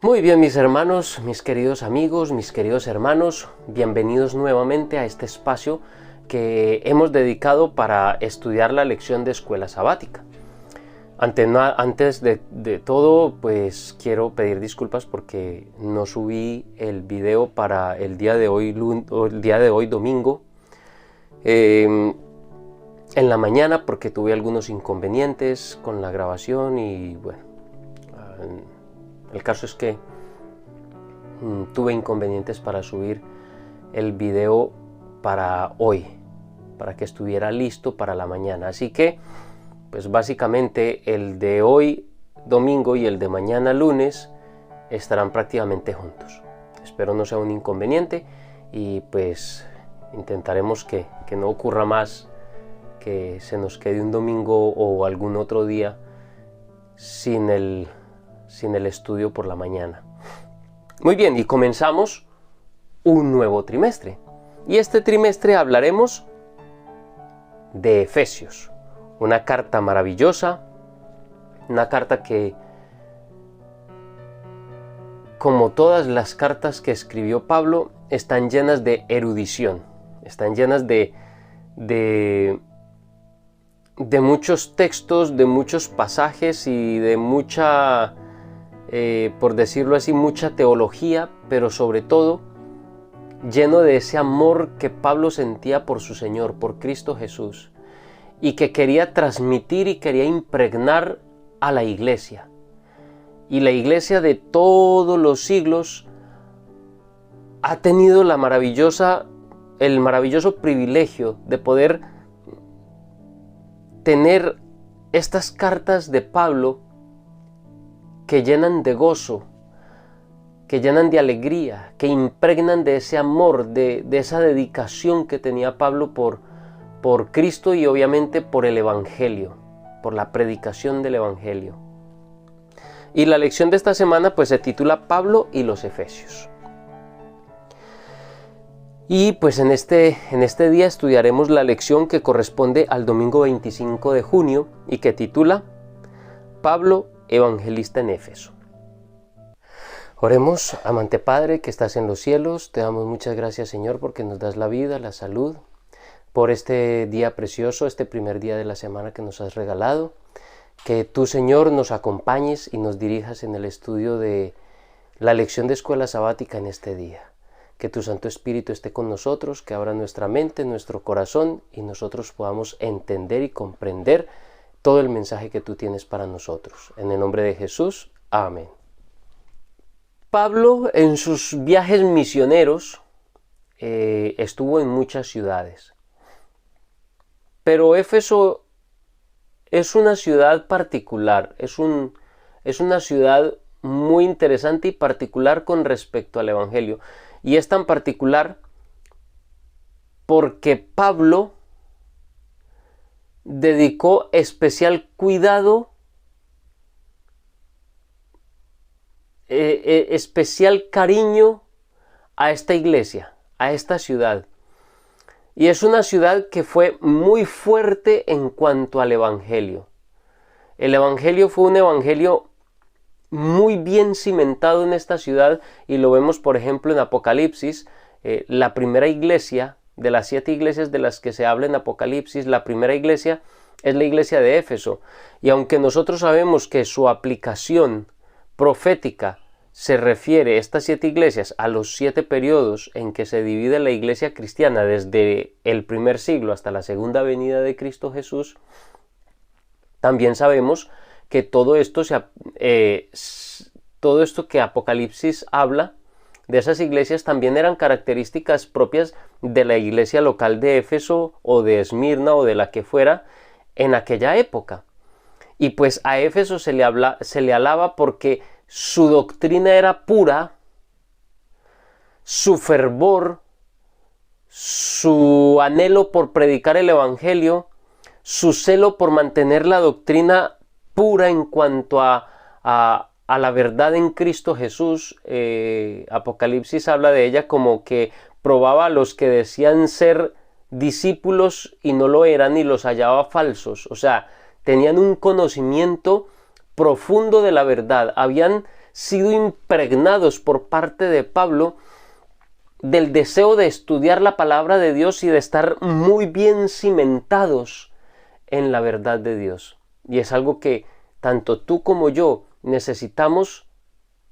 Muy bien, mis hermanos, mis queridos amigos, mis queridos hermanos, bienvenidos nuevamente a este espacio que hemos dedicado para estudiar la lección de escuela sabática. Antes de todo, pues quiero pedir disculpas porque no subí el video para el día de hoy, domingo, en la mañana, porque tuve algunos inconvenientes con la grabación y bueno, el caso es que tuve inconvenientes para subir el video para hoy, para que estuviera listo para la mañana. Así que, pues básicamente el de hoy domingo y el de mañana lunes estarán prácticamente juntos. Espero no sea un inconveniente y pues intentaremos que no ocurra más, que se nos quede un domingo o algún otro día sin el estudio por la mañana. Muy bien, y comenzamos un nuevo trimestre. Y este trimestre hablaremos de Efesios, una carta maravillosa, una carta que, como todas las cartas que escribió Pablo, están llenas de erudición, están llenas de muchos textos, de muchos pasajes y de mucha, por decirlo así, mucha teología, pero sobre todo lleno de ese amor que Pablo sentía por su Señor, por Cristo Jesús, y que quería transmitir y quería impregnar a la iglesia. Y la iglesia de todos los siglos ha tenido el maravilloso privilegio de poder tener estas cartas de Pablo que llenan de gozo, que llenan de alegría, que impregnan de ese amor, de esa dedicación que tenía Pablo por Cristo y obviamente por el Evangelio, por la predicación del Evangelio. Y la lección de esta semana pues se titula Pablo y los Efesios. Y pues en este día estudiaremos la lección que corresponde al domingo 25 de junio y que titula Pablo, evangelista en Éfeso. Oremos. Amante Padre que estás en los cielos, te damos muchas gracias, Señor, porque nos das la vida, la salud, por este día precioso, este primer día de la semana que nos has regalado. Que tú, Señor, nos acompañes y nos dirijas en el estudio de la lección de escuela sabática en este día. Que tu Santo Espíritu esté con nosotros, que abra nuestra mente, nuestro corazón y nosotros podamos entender y comprender todo el mensaje que tú tienes para nosotros. En el nombre de Jesús, amén. Pablo en sus viajes misioneros estuvo en muchas ciudades, pero Éfeso es una ciudad particular, es una ciudad muy interesante y particular con respecto al Evangelio. Y es tan particular porque Pablo dedicó especial cuidado, especial cariño a esta iglesia, a esta ciudad. Y es una ciudad que fue muy fuerte en cuanto al Evangelio. El Evangelio fue un Evangelio muy bien cimentado en esta ciudad y lo vemos por ejemplo en Apocalipsis. La primera iglesia de las 7 iglesias de las que se habla en Apocalipsis, la primera iglesia es la iglesia de Éfeso, y aunque nosotros sabemos que su aplicación profética se refiere, estas 7 iglesias, a los 7 periodos en que se divide la iglesia cristiana desde el primer siglo hasta la segunda venida de Cristo Jesús, también sabemos que todo esto que Apocalipsis habla de esas iglesias también eran características propias de la iglesia local de Éfeso o de Esmirna o de la que fuera en aquella época. Y pues a Éfeso se le alaba porque su doctrina era pura, su fervor, su anhelo por predicar el Evangelio, su celo por mantener la doctrina pura en cuanto a la verdad en Cristo Jesús. Apocalipsis habla de ella como que probaba a los que decían ser discípulos y no lo eran y los hallaba falsos. O sea, tenían un conocimiento profundo de la verdad, habían sido impregnados por parte de Pablo del deseo de estudiar la palabra de Dios y de estar muy bien cimentados en la verdad de Dios. Y es algo que tanto tú como yo necesitamos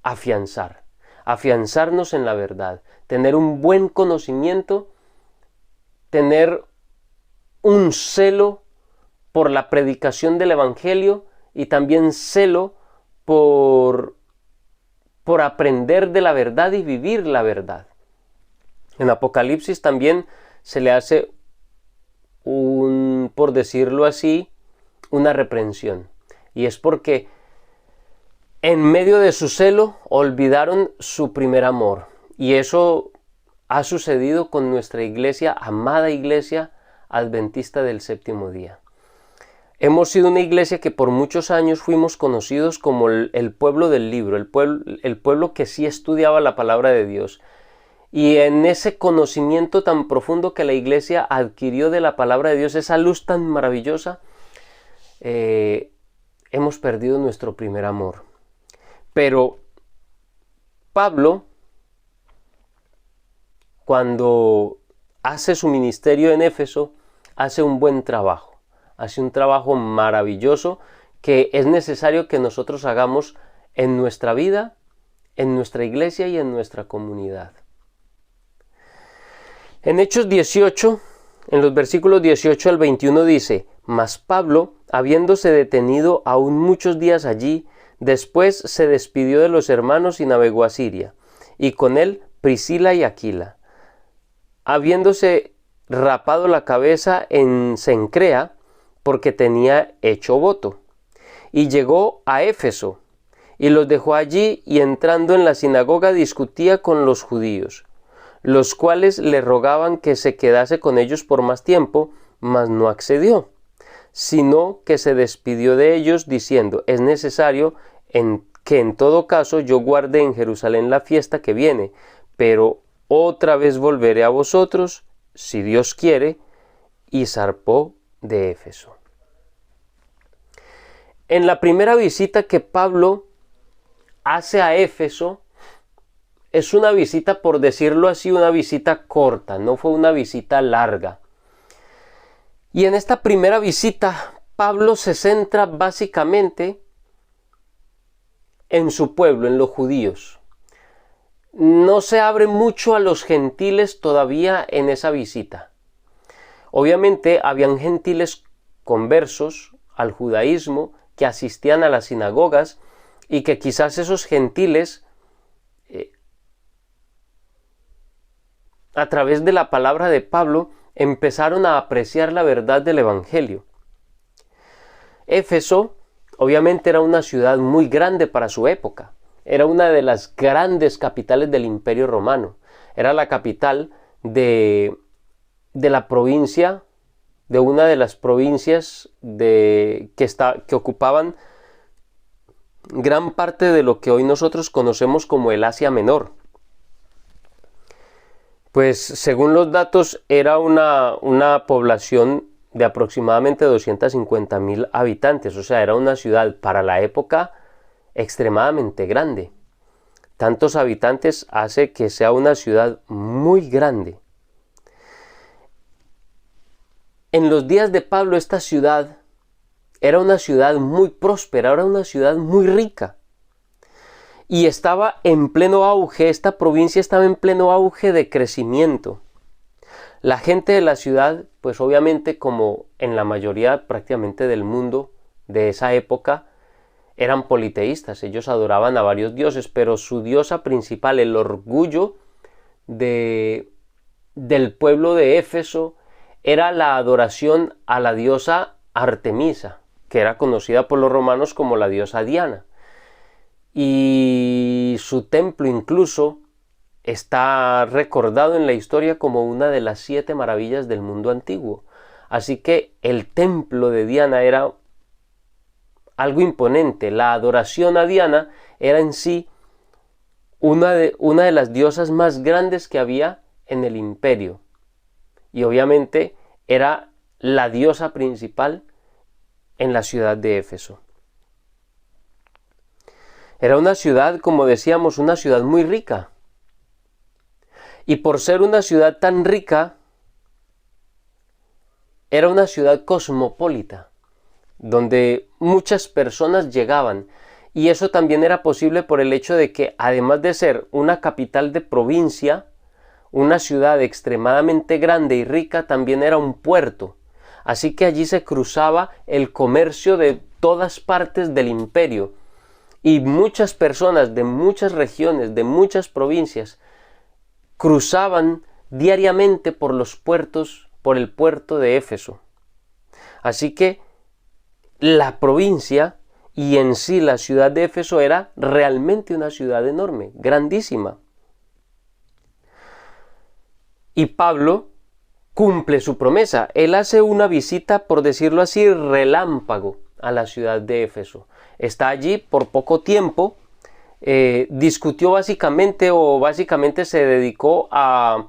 afianzarnos en la verdad, tener un buen conocimiento, tener un celo por la predicación del Evangelio y también celo por aprender de la verdad y vivir la verdad. En Apocalipsis también se le hace por decirlo así, una reprensión. Y es porque en medio de su celo olvidaron su primer amor. Y eso ha sucedido con nuestra iglesia, amada iglesia adventista del séptimo día. Hemos sido una iglesia que por muchos años fuimos conocidos como el pueblo del libro, el pueblo que sí estudiaba la palabra de Dios. Y en ese conocimiento tan profundo que la iglesia adquirió de la palabra de Dios, esa luz tan maravillosa, hemos perdido nuestro primer amor. Pero Pablo, cuando hace su ministerio en Éfeso, hace un buen trabajo, hace un trabajo maravilloso que es necesario que nosotros hagamos en nuestra vida, en nuestra iglesia y en nuestra comunidad. En Hechos 18, en los versículos 18 al 21 dice: Mas Pablo, habiéndose detenido aún muchos días allí, después se despidió de los hermanos y navegó a Siria, y con él Priscila y Aquila. Habiéndose rapado la cabeza en Cencrea, porque tenía hecho voto, y llegó a Éfeso, y los dejó allí, y entrando en la sinagoga discutía con los judíos, los cuales le rogaban que se quedase con ellos por más tiempo, mas no accedió, sino que se despidió de ellos diciendo: es necesario que en todo caso yo guarde en Jerusalén la fiesta que viene, pero otra vez volveré a vosotros, si Dios quiere, y zarpó de Éfeso. En la primera visita que Pablo hace a Éfeso, es una visita, por decirlo así, una visita corta, no fue una visita larga. Y en esta primera visita, Pablo se centra básicamente en su pueblo, en los judíos. No se abre mucho a los gentiles todavía en esa visita. Obviamente habían gentiles conversos al judaísmo que asistían a las sinagogas y que quizás esos gentiles a través de la palabra de Pablo empezaron a apreciar la verdad del Evangelio. Éfeso obviamente era una ciudad muy grande para su época. Era una de las grandes capitales del Imperio Romano. Era la capital de la provincia, de una de las provincias que ocupaban gran parte de lo que hoy nosotros conocemos como el Asia Menor. Pues según los datos era una población de aproximadamente 250,000 habitantes, o sea, era una ciudad para la época extremadamente grande. Tantos habitantes hace que sea una ciudad muy grande. En los días de Pablo esta ciudad era una ciudad muy próspera, era una ciudad muy rica. Y estaba en pleno auge, esta provincia estaba en pleno auge de crecimiento. La gente de la ciudad, pues obviamente como en la mayoría prácticamente del mundo de esa época, eran politeístas, ellos adoraban a varios dioses, pero su diosa principal, el orgullo del pueblo de Éfeso, era la adoración a la diosa Artemisa, que era conocida por los romanos como la diosa Diana. Y su templo incluso está recordado en la historia como una de las 7 maravillas del mundo antiguo. Así que el templo de Diana era algo imponente. La adoración a Diana era en sí una de las diosas más grandes que había en el imperio. Y obviamente era la diosa principal en la ciudad de Éfeso. Era una ciudad, como decíamos, una ciudad muy rica. Y por ser una ciudad tan rica, era una ciudad cosmopolita, donde muchas personas llegaban. Y eso también era posible por el hecho de que, además de ser una capital de provincia, una ciudad extremadamente grande y rica, también era un puerto. Así que allí se cruzaba el comercio de todas partes del imperio. Y muchas personas de muchas regiones, de muchas provincias, cruzaban diariamente por los puertos, por el puerto de Éfeso. Así que la provincia y en sí la ciudad de Éfeso era realmente una ciudad enorme, grandísima. Y Pablo cumple su promesa. Él hace una visita, por decirlo así, relámpago a la ciudad de Éfeso. Está allí por poco tiempo, discutió básicamente se dedicó a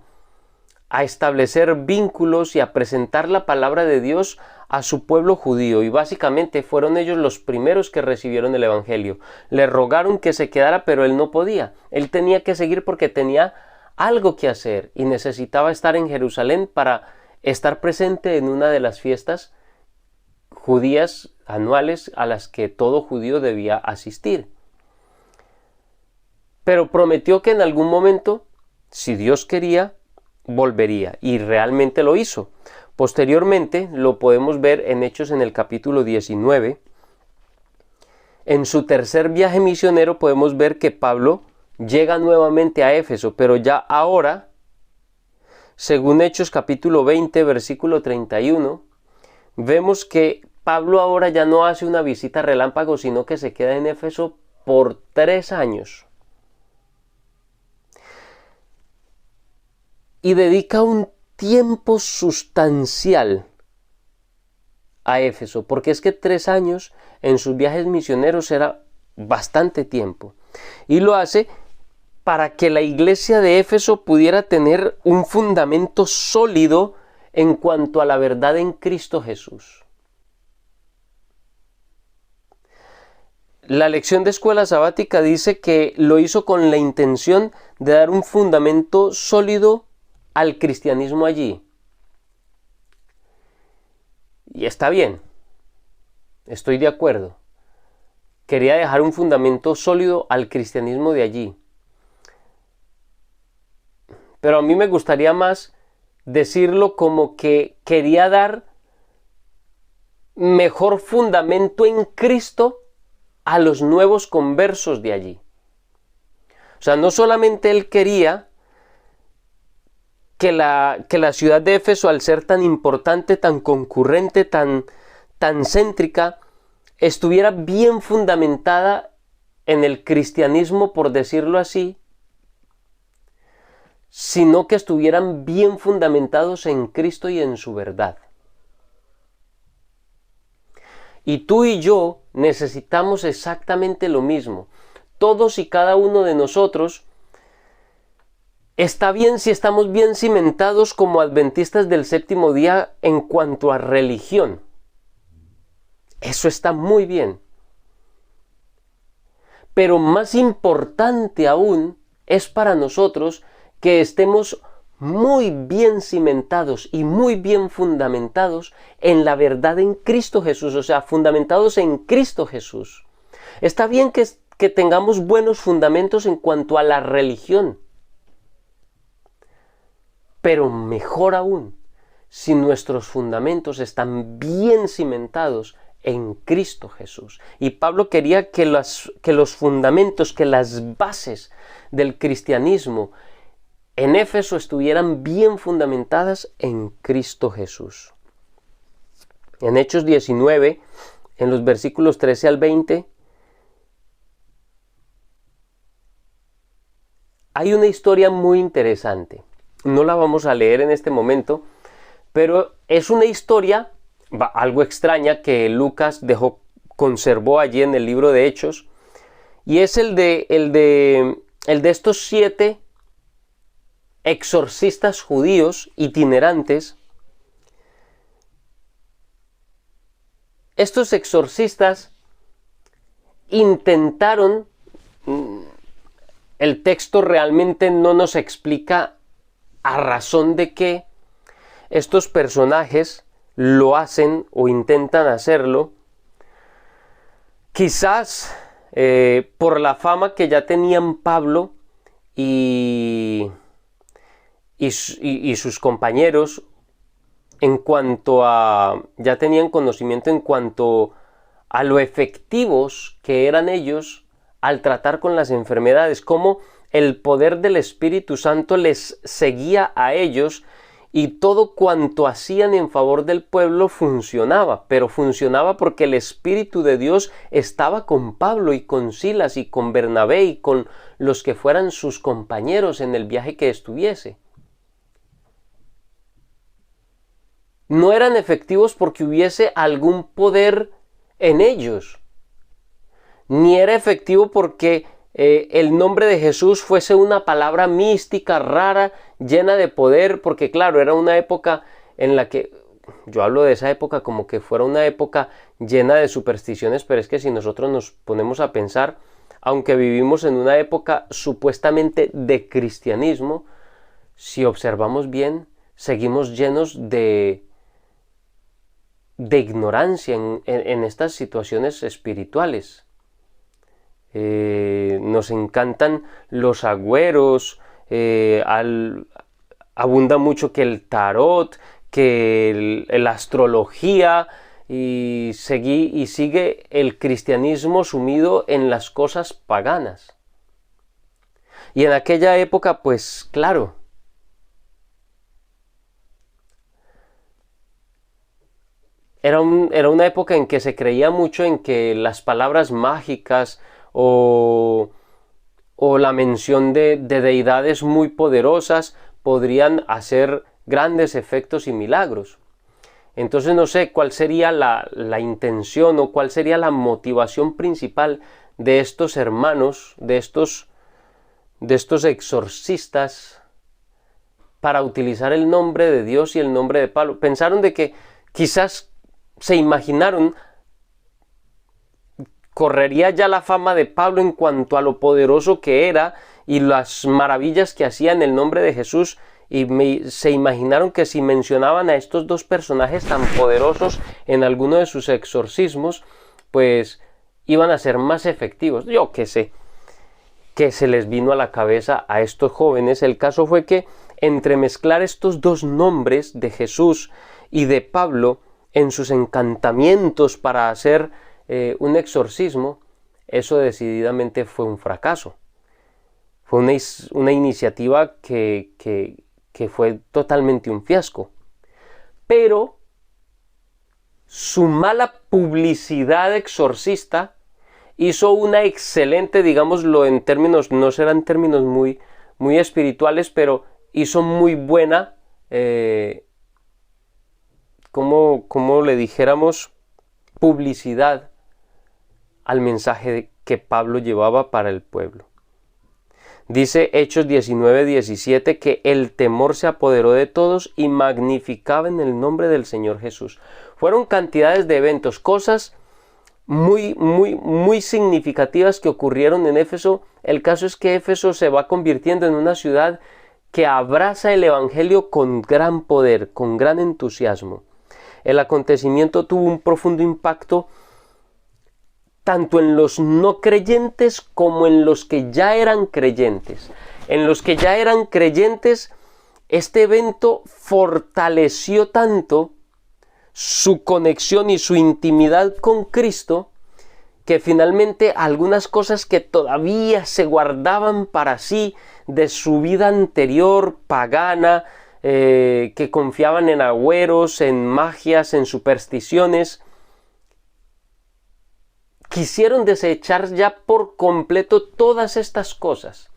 establecer vínculos y a presentar la palabra de Dios a su pueblo judío, y básicamente fueron ellos los primeros que recibieron el evangelio. Le rogaron que se quedara, pero él no podía. Él tenía que seguir porque tenía algo que hacer y necesitaba estar en Jerusalén para estar presente en una de las fiestas judías anuales a las que todo judío debía asistir. Pero prometió que en algún momento, si Dios quería, volvería, y realmente lo hizo. Posteriormente lo podemos ver en Hechos en el capítulo 19. En su tercer viaje misionero podemos ver que Pablo llega nuevamente a Éfeso, pero ya ahora, según Hechos capítulo 20, versículo 31, vemos que Pablo ahora ya no hace una visita relámpago, sino que se queda en Éfeso por 3 años. Y dedica un tiempo sustancial a Éfeso, porque es que 3 años en sus viajes misioneros era bastante tiempo. Y lo hace para que la iglesia de Éfeso pudiera tener un fundamento sólido en cuanto a la verdad en Cristo Jesús. La lección de escuela sabática dice que lo hizo con la intención de dar un fundamento sólido al cristianismo allí. Y está bien, estoy de acuerdo. Quería dejar un fundamento sólido al cristianismo de allí. Pero a mí me gustaría más decirlo como que quería dar mejor fundamento en Cristo a los nuevos conversos de allí. O sea, no solamente él quería que la ciudad de Éfeso, al ser tan importante, tan concurrente, tan céntrica, estuviera bien fundamentada en el cristianismo, por decirlo así, sino que estuvieran bien fundamentados en Cristo y en su verdad. Y tú y yo necesitamos exactamente lo mismo. Todos y cada uno de nosotros está bien si estamos bien cimentados como adventistas del séptimo día en cuanto a religión. Eso está muy bien. Pero más importante aún es para nosotros que estemos muy bien cimentados y muy bien fundamentados en la verdad en Cristo Jesús, o sea, fundamentados en Cristo Jesús. Está bien que tengamos buenos fundamentos en cuanto a la religión, pero mejor aún si nuestros fundamentos están bien cimentados en Cristo Jesús. Y Pablo quería que los fundamentos, que las bases del cristianismo en Éfeso estuvieran bien fundamentadas en Cristo Jesús. En Hechos 19, en los versículos 13 al 20, hay una historia muy interesante. No la vamos a leer en este momento, pero es una historia algo extraña que Lucas conservó allí en el libro de Hechos, y es el de estos 7 exorcistas judíos itinerantes. Estos exorcistas intentaron el texto realmente no nos explica a razón de qué estos personajes lo hacen o intentan hacerlo. Quizás por la fama que ya tenían Pablo y sus compañeros, en cuanto a, ya tenían conocimiento en cuanto a lo efectivos que eran ellos al tratar con las enfermedades, cómo el poder del Espíritu Santo les seguía a ellos y todo cuanto hacían en favor del pueblo funcionaba, pero funcionaba porque el Espíritu de Dios estaba con Pablo y con Silas y con Bernabé y con los que fueran sus compañeros en el viaje que estuviese. No eran efectivos porque hubiese algún poder en ellos, ni era efectivo porque el nombre de Jesús fuese una palabra mística, rara, llena de poder, porque claro, era una época en la que, yo hablo de esa época como que fuera una época llena de supersticiones, pero es que si nosotros nos ponemos a pensar, aunque vivimos en una época supuestamente de cristianismo, si observamos bien, seguimos llenos de ignorancia en estas situaciones espirituales. Nos encantan los agüeros, abunda mucho que el tarot, que la astrología, y sigue el cristianismo sumido en las cosas paganas. Y en aquella época, pues claro, era una época en que se creía mucho en que las palabras mágicas o la mención de deidades muy poderosas podrían hacer grandes efectos y milagros. Entonces no sé cuál sería la intención o cuál sería la motivación principal de estos hermanos, de estos exorcistas, para utilizar el nombre de Dios y el nombre de Pablo. Pensaron de que quizás se imaginaron, correría ya la fama de Pablo en cuanto a lo poderoso que era y las maravillas que hacía en el nombre de Jesús, y se imaginaron que si mencionaban a estos dos personajes tan poderosos en alguno de sus exorcismos, pues iban a ser más efectivos. Yo qué sé, que se les vino a la cabeza a estos jóvenes. El caso fue que entremezclar estos dos nombres de Jesús y de Pablo en sus encantamientos para hacer un exorcismo, eso decididamente fue un fracaso. Fue una iniciativa que fue totalmente un fiasco. Pero su mala publicidad exorcista hizo una excelente, digámoslo en términos, no serán términos muy espirituales, pero hizo muy buena, como le dijéramos, publicidad al mensaje que Pablo llevaba para el pueblo. Dice Hechos 19:17 que el temor se apoderó de todos y magnificaban el nombre del Señor Jesús. Fueron cantidades de eventos, cosas muy significativas que ocurrieron en Éfeso. El caso es que Éfeso se va convirtiendo en una ciudad que abraza el evangelio con gran poder, con gran entusiasmo. El acontecimiento tuvo un profundo impacto tanto en los no creyentes como en los que ya eran creyentes. En los que ya eran creyentes, este evento fortaleció tanto su conexión y su intimidad con Cristo, que finalmente algunas cosas que todavía se guardaban para sí de su vida anterior, pagana, que confiaban en agüeros, en magias, en supersticiones, quisieron desechar ya por completo todas estas cosas.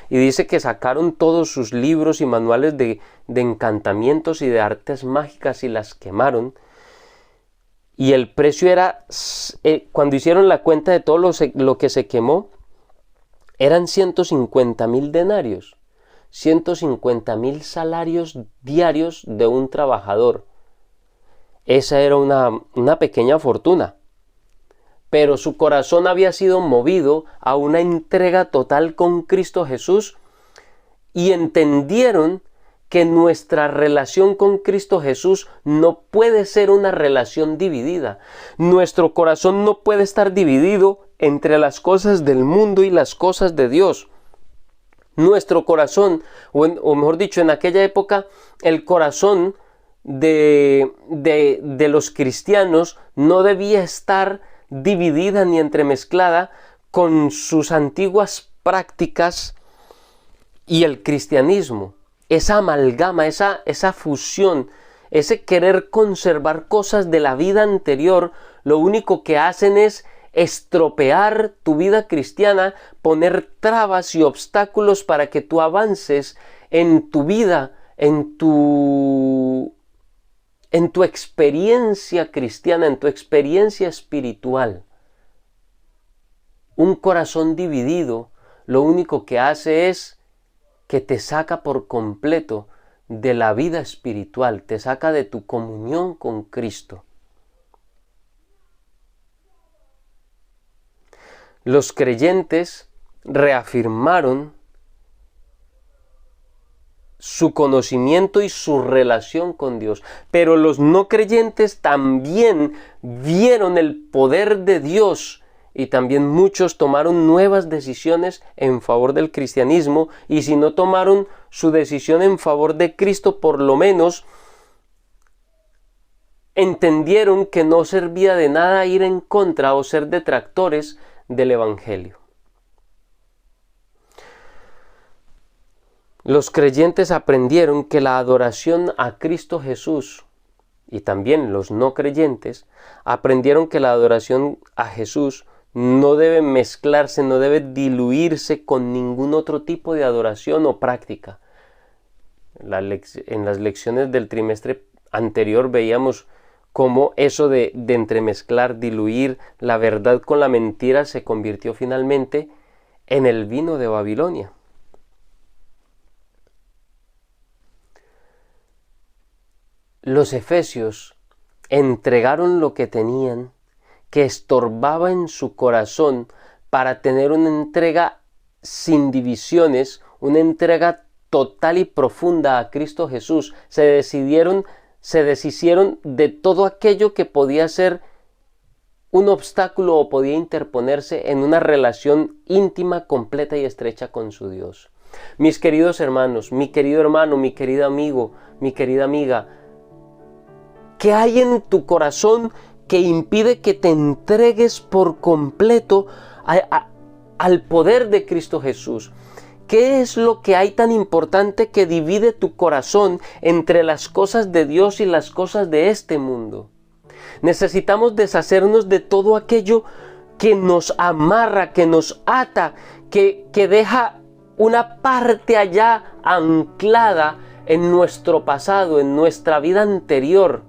Y dice que sacaron todos sus libros y manuales de encantamientos y de artes mágicas y las quemaron. Y el precio era, cuando hicieron la cuenta de todo lo que se quemó, eran 150,000 denarios. 150,000 salarios diarios de un trabajador. Esa era una pequeña fortuna. pero su corazón había sido movido a una entrega total con Cristo Jesús y entendieron que nuestra relación con Cristo Jesús no puede ser una relación dividida. Nuestro corazón no puede estar dividido entre las cosas del mundo y las cosas de Dios. Nuestro corazón, o mejor dicho, en aquella época, el corazón de los cristianos no debía estar dividida ni entremezclada con sus antiguas prácticas y el cristianismo. Esa amalgama, esa fusión, ese querer conservar cosas de la vida anterior, lo único que hacen es estropear tu vida cristiana, poner trabas y obstáculos para que tú avances en tu vida, en tu experiencia cristiana, en tu experiencia espiritual. Un corazón dividido lo único que hace es que te saca por completo de la vida espiritual, te saca de tu comunión con Cristo. Los creyentes reafirmaron su conocimiento y su relación con Dios, pero los no creyentes también vieron el poder de Dios y también muchos tomaron nuevas decisiones en favor del cristianismo, y si no tomaron su decisión en favor de Cristo, por lo menos entendieron que no servía de nada ir en contra o ser detractores del Evangelio. Los creyentes aprendieron que la adoración a Cristo Jesús, y también los no creyentes, aprendieron que la adoración a Jesús no debe mezclarse, no debe diluirse con ningún otro tipo de adoración o práctica. En las lecciones del trimestre anterior veíamos cómo eso de entremezclar, diluir la verdad con la mentira se convirtió finalmente en el vino de Babilonia. Los efesios entregaron lo que tenían, que estorbaba en su corazón, para tener una entrega sin divisiones, una entrega total y profunda a Cristo Jesús. Se deshicieron de todo aquello que podía ser un obstáculo o podía interponerse en una relación íntima, completa y estrecha con su Dios. Mis queridos hermanos, mi querido hermano, mi querido amigo, mi querida amiga, ¿qué hay en tu corazón que impide que te entregues por completo al poder de Cristo Jesús? ¿Qué es lo que hay tan importante que divide tu corazón entre las cosas de Dios y las cosas de este mundo? Necesitamos deshacernos de todo aquello que nos amarra, que nos ata, que deja una parte allá anclada en nuestro pasado, en nuestra vida anterior.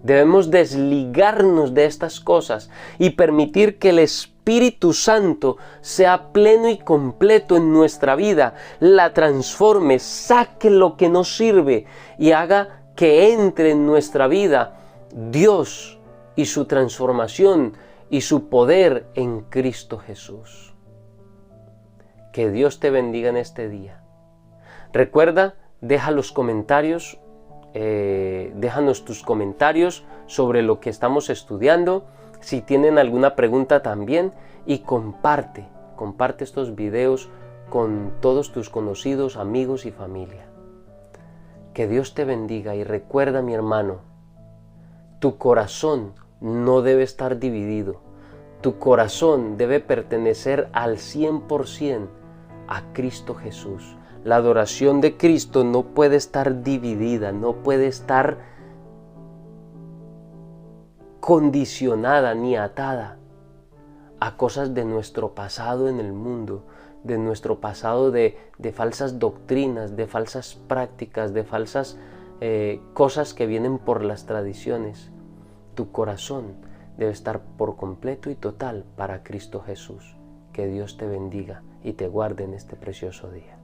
Debemos desligarnos de estas cosas y permitir que el Espíritu Santo sea pleno y completo en nuestra vida, la transforme, saque lo que nos sirve y haga que entre en nuestra vida Dios y su transformación y su poder en Cristo Jesús. Que Dios te bendiga en este día. Recuerda, deja los comentarios. Déjanos tus comentarios sobre lo que estamos estudiando, si tienen alguna pregunta también, y comparte estos videos con todos tus conocidos, amigos y familia. Que Dios te bendiga y recuerda, mi hermano, tu corazón no debe estar dividido, tu corazón debe pertenecer al 100% a Cristo Jesús. La adoración de Cristo no puede estar dividida, no puede estar condicionada ni atada a cosas de nuestro pasado en el mundo, de nuestro pasado de falsas doctrinas, de falsas prácticas, de falsas cosas que vienen por las tradiciones. Tu corazón debe estar por completo y total para Cristo Jesús. Que Dios te bendiga y te guarde en este precioso día.